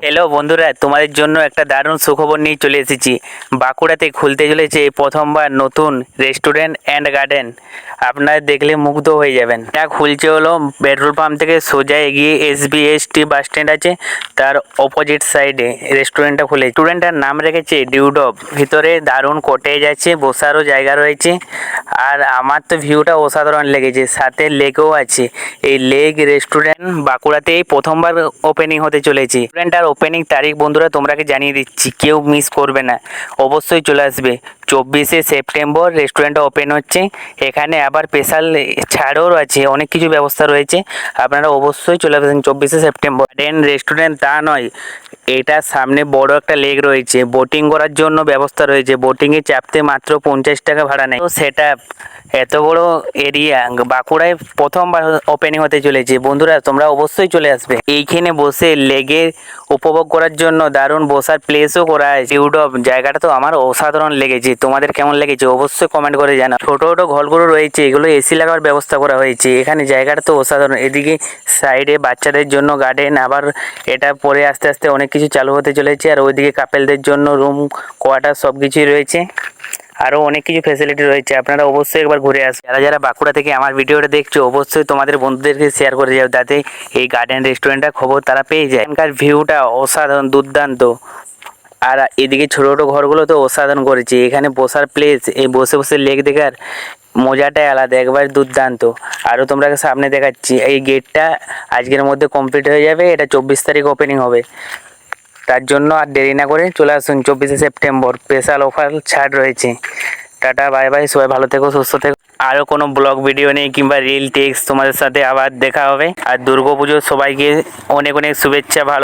Hello বন্ধুরা, তোমাদের জন্য একটা দারুণ সুখবর নিয়ে চলে এসেছি। বাঁকুড়াতে খুলতে চলেছে এই প্রথমবার নতুন রেস্টুরেন্ট অ্যান্ড গার্ডেন। আপনারা দেখলে মুগ্ধ হয়ে যাবেন। এটা খুলছে হলো পেট্রোল পাম্প থেকে সোজা এগিয়ে এসবিএসটি বাস স্ট্যান্ড আছে, তার অপোজিট সাইডে রেস্টুরেন্টটা খুলে। রেস্টুরেন্টটার নাম রেখেছে ডিউডব। ভিতরে দারুণ কটেজ আছে, বসারও জায়গা রয়েছে। আর আমার তো ভিউটা অসাধারণ লেগেছে, সাথে লেকও আছে। এই লেক রেস্টুরেন্ট বাঁকুড়াতে এই প্রথমবার ওপেনিং হতে চলেছে। রেস্টুরেন্টটার ওপেনিং তারিখ বন্ধুরা তোমরাকে জানিয়ে দিচ্ছি, কেউ মিস করবে না, অবশ্যই চলে আসবে। 24শে সেপ্টেম্বর রেস্টুরেন্টটা ওপেন হচ্ছে। এখানে আবার স্পেশাল ছাড়ও আছে, অনেক কিছু ব্যবস্থা রয়েছে। আপনারা অবশ্যই চলে আসবেন 24শে সেপ্টেম্বর। রেস্টুরেন্ট তা নয়, এটার সামনে বড় একটা লেক রয়েছে, বোটিং করার জন্য ব্যবস্থা রয়েছে। বোটিংয়ে চাপতে মাত্র 50 টাকা ভাড়া নেয়। তো সেটা এত বড় এরিয়া বাঁকুড়ায় প্রথমবার ওপেনিং হতে চলেছে। বন্ধুরা তোমরা অবশ্যই চলে আসবে। এইখানে বসে লেগের উপভোগ করার জন্য দারুণ বসার প্লেসও করা আছে। ইউডব জায়গাটা তো আমার অসাধারণ লেগেছে। তোমাদের কেমন লেগেছে অবশ্যই কমেন্ট করে জানাও। ছোট ছোট ঘরগুলো রয়েছে, এগুলো এসি লাগার ব্যবস্থা করা হয়েছে। এখানে জায়গাটা তো অসাধারণ। এদিকে সাইডে বাচ্চাদের জন্য গার্ডেন, আবার এটা পরে আস্তে আস্তে অনেক কিছু চালু হতে চলেছে। আর ওইদিকে কাপেলদের জন্য রুম, কোয়ার্টার সব কিছুই রয়েছে। আরও অনেক কিছু ফ্যাসিলিটি রয়েছে। আপনারা অবশ্যই একবার ঘুরে আসুন। যারা যারা বাঁকুড়া থেকে আমার ভিডিওটা দেখছো অবশ্যই তোমাদের বন্ধুদেরকে শেয়ার করে যাও, যাতে এই গার্ডেন রেস্টুরেন্টটার খবর তারা পেয়ে যায়। এখানকার ভিউটা অসাধারণ, দুর্দান্ত। আর এদিকে ছোটো ছোটো ঘরগুলো তো অসাধারণ করেছে। এখানে বসার প্লেস, এই বসে বসে লেক দেখার মজাটাই আলাদা, একবার দুর্দান্ত। আরও তোমরা সামনে দেখাচ্ছি, এই গেটটা আজকের মধ্যে কমপ্লিট হয়ে যাবে। এটা 24 তারিখ ওপেনিং হবে। তার জন্য আর দেরি না করে চলে আসুন 24শে সেপ্টেম্বর। স্পেশাল অফার ছাড় রয়েছে। টাটা, বাই বাই, সবাই ভালো থেকো, সুস্থ থেকো। আরও কোনো ব্লগ ভিডিও নেই কিংবা রিল টেক্সট তোমাদের সাথে আবার দেখা হবে। আর দুর্গাপুজোর সবাইকে অনেক অনেক শুভেচ্ছা। ভালো